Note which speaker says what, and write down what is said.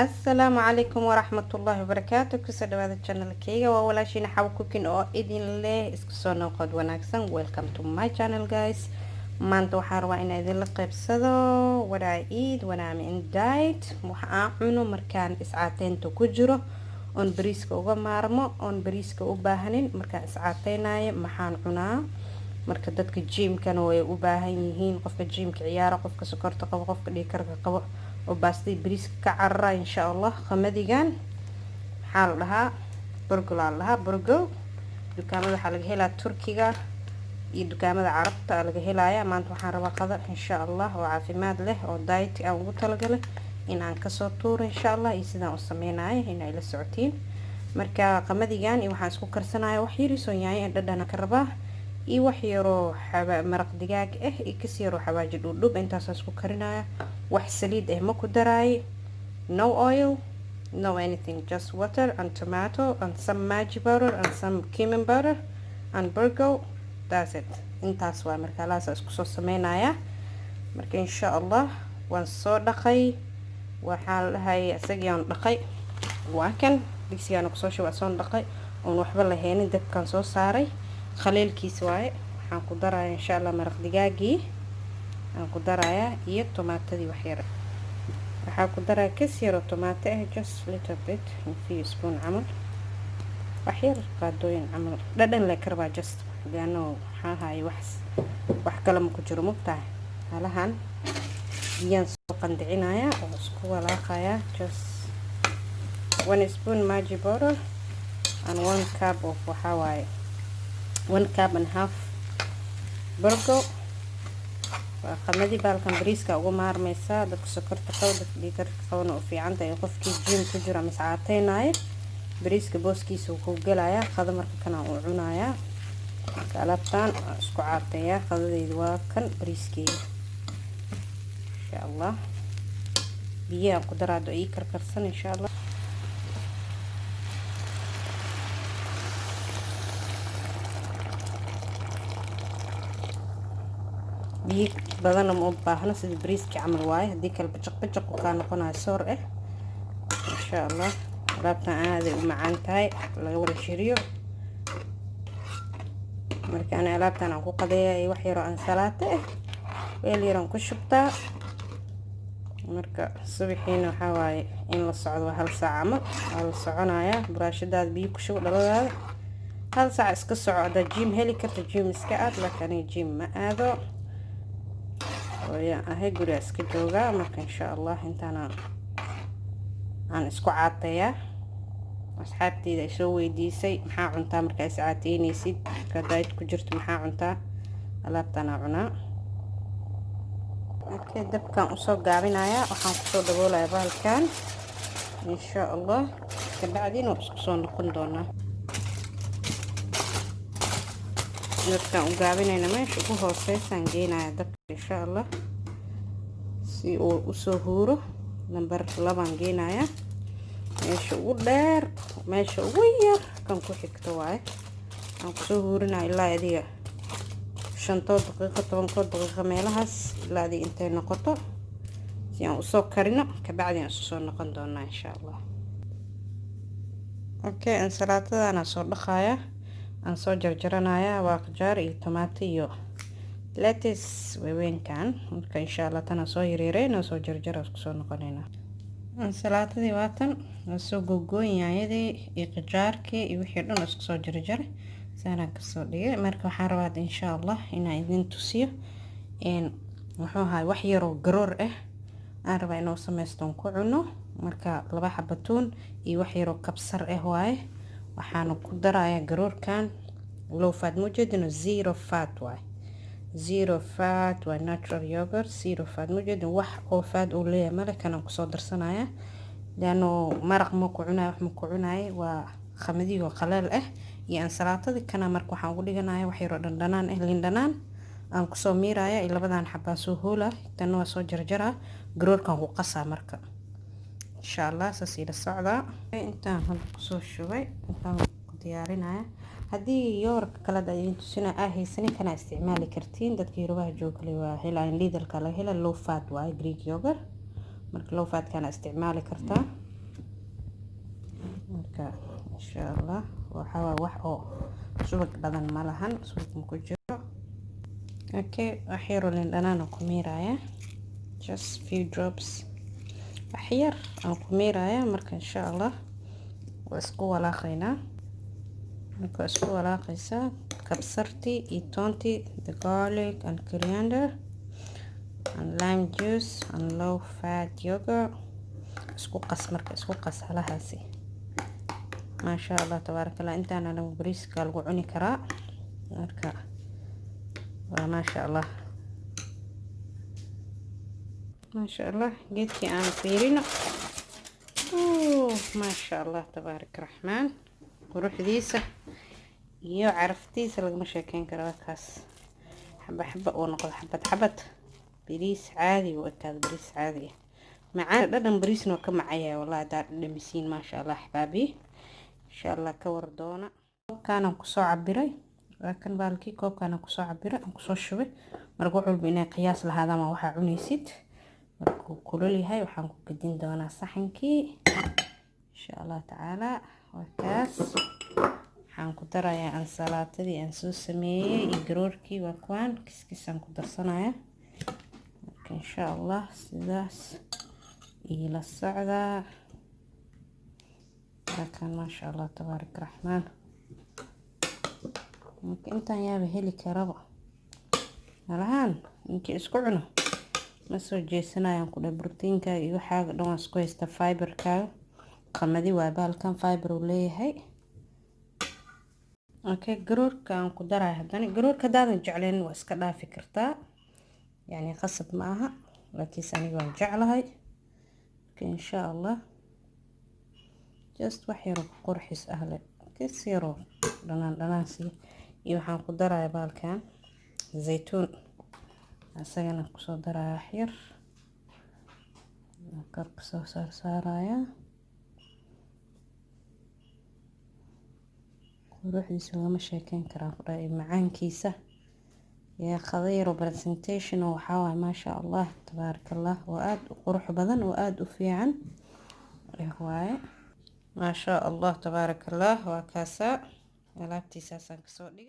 Speaker 1: السلام عليكم ورحمة الله وبركاته. كسر هذا القناة كيغا ولا شيء نحاول كوكين أو إذن الله إسكسونا قد وناكسن. Welcome to my channel guys. maanta waxaan rabaa inaan idinla qaybsado waraa iid wanaa in diet waxaan cuno markaan iscaateynta ku jiro oon bariiska uga maarmo oon bariiska u baahanin markaan iscaateynayo maxaan cunaa. marka dadka gym-kana way u baahan yihiin, qofka gym-ka ciyaara, qofka sokorta qabo, qofka dhiigkarka qabo oo baastay bariiska ka carara insha Allah. qamadigan maxaa la dhahaa burgo la dhahaa burgo. dukaamada waxaa laga helaa Turkiga iyo dukaamada carabta laga helaaya. maanta waxaan rabaa qada insha Allah oo caafimaad leh oo diet aan ugu talagalay in aan kasoo tuuro insha Allah iyo sidaan u sameynayo in ay la socotiin. marka qamadigan iyo waxaan isku karsanayo wax yar soo yahay dhadhan ka rabaa iyo wax yaro maraq digaag iyo kasi yaro xawaaji dhudhub intaas isku karinaya. wax saliid ma ku daray, no oil, no anything, just water and tomato and some Maggi powder and some cumin powder and burgo. That's it. intaas waa marka laas isku soo sameynaya. marka insha Allah waan soo dhaqay, waxaan lahay asagiyaan dhaqay, waa kan digsigaan ku soo shubay soo dhaqay oo waxba la heenin dabkan soo saaray khaleelkiis waaye. waxaan ku darayaa insha Allah maraq digaagii aan ku darayaa iyo tomaatadii wax yar. waxaan ku darayaa kasi yar oo tomaato just little bit, a few spoon camal, wax yar qaadooyin camal dhadhan la karbaa just gaano hahay wax kale ma ku jiro mugtahay. halahan biyaan soo qandicinaya oo isku walaaqaya just 1 spoon Maggi powder and 1 cup of waxa waaye 1 cup and half burgo. qamadi baalkan bariiska ugu maarmaysa dadka sokorta qabo, dadka dhiigkarka qabana u fiican tahay. qofkii gym ku jira ama saacateenaay bariiska booskiisa uu ku galaya qada marka kana uu cunaya. alaabtan isku caateeya qadadaydu waa kan bariiskii insha Allah. biyaha ku daraado ay karkarsan insha Allah. biyo badan ma u baahna sida bariiska camal waaye, hadii kale bajaq ka noqonayo soor insha Allah. alaabtan aad ay u macaan tahay laga wada shiriyo. marka ana alaabtan aan ku qadeeyay wax yar oo ansalaato weel yar aan ku shubtaa. marka subaxiina waxa waaye in la socdo hal saac camal la soconaya. buraashadaad biyo ku shub dhaladaada hal saac iska socda. gym heli karta gym iska aad, laakiin gym ma aado ويا هاي قولي اسكت جوجا. مركا ان شاء الله انت انا اسكو عاطيه اصحابتي اذا سوي ديسي maxaa cuntaa marka iscaateynaysid ka diet ku jirto maxaa cuntaa alaabtana cunaa. okay dabkan u soo gaabinaya waxaan ku soo daboolaya bahalkan insha Allah. ka bacdina isku soo noqon doona. dabkan u gaabinayna meesha ugu hooseysan geenaya dabka insha Allah si uu u soo huuro. number 2 geenaya meesha ugu dheer, meesha ugu yar kan ku xigto waaye. aan ku soo huurinaa ilaa adiga 5 daqiiqo 10 daqiiqo meelahaas ilaa adiga intay noqoto si aan u soo karino. ka bacdina isu soo noqon doona insha Allah. okay ansalaatada aan soo dhaqaaya aan soo jarjaranaya waa qajaar iyo tomaato iyo lettuce weewenkan. marka insha Allah tan soo yareeyay soo jarjara isku soo noqonayna. ansalaatadii waa tan soo googooyayay iyo qajaarkii iyo wixii dhan isku soo jarjaray saanaan ka soo dhigay. marka waxaan rabaa insha Allah inaan idin tusiyo wuxuu ahaa wax yar oo garoor aan rabaa inuu sameysto ku cuno. marka 2 xabatuun iyo wax yar oo kabsar waaye. waxaan ku darayaa garoorkan low fat mujadino zero fat waaye. zero fat waa natural yogurt zero fat mujadino wax oo fat oo leeyahay mala kana ku soo darsanaya laano maraq ma ku cunaay wax ma ku cunaay waa qamadiga qalal iyo ansalaatada kana. marka waxaan ugu dhiganayaa wax yar oo dhanaan liin dhanaan aan ku soo miiraya labadan xabaa soo hoola tan waa soo jarjara garoorkan ku qasaa. marka insha Allah saasila socda intaan hadda ku soo shubay intaan ku diyaarinaya. haddii yoorka kala daadin tusina haysan kana isticmaali kartiin dadka Yurbaha jooga waa helaan Lidl kala hela low fat waa Greek yogurt. marka low fat kana isticmaali kartaa marka insha Allah waxaa wax oo subag badan ma lahan, subag ma ku jiro. Okay, waxyar oo liin dhanaan ku miiraya, just few drops waxyar aan ku miiraya. marka insha Allah waa isku walaaqaynaa. marka isku walaaqaysa kabsarti iyo toonti, the garlic and coriander and lime juice and low fat yogurt. isku qas marka isku qas halahaasi. maasha Allah tabarakallah. intaana lagu bariiska lagu cuni karaa. marka waa maasha Allah, maasha Allah. geedkii aan fiirino, maasha Allah tabaarak raxmaan. quruxdiisa iyo caraftiisa lagama sheekeyn karo. kaas xaba xaba oo noqdo, xabad xabad bariis caadi oo ekaad bariis caadi ah. macaan dhadhan bariisna ka macaya wallahi daa dhadhamisiin. maasha Allah xabaabi, insha Allah ka war doona. koobkaan ku soo cabiray, waa kan baalkii koobkaan ku soo cabiray aan ku soo shubay. marka wax walba inay qiyaas lahaadaan waxa cunaysid. markuu kulul yahay waxaan ku gadin doonaa saxankii insha Allah tacaala. waa kaas waxaan ku darayaa ansalaatadii aan soo sameeyay iyo garoorkii. waa kuwan kiskisaan ku darsanaya. marka insha Allah sidaas ila socda. kan maasha Allah tabaarak raxmaan. marka intaan yaaba heli karaba malahan intii isku cuno ma soo jeesanayaan ku dha borotiinka iyo waxaaga dhan waa isku haysta. fiberka qamadi waa baalkan fiber uu leeyahay. okay, garoorka aan ku daray haddana. garoorka hadaadan jecleen waa iska dhaafi kartaa, yani qasab ma aha, laakiin aniga waan jeclahay. marka insha Allah just wax yar oo qurxis ah le kasiro dhanaan si. iyo waxaan ku daray baalkan zaytuun, asagana ku soo daray wax yar. karka soo saaraya quruxdiisa lama sheekeyn karaa ku dhahay macaankiisa. يا خضير وبرزنتيشن وحاوة ما شاء الله تبارك الله. وآد قروح بدن وآد وفيعن هواي ما شاء الله تبارك الله. وكاسا لابتي ساسا كسودي.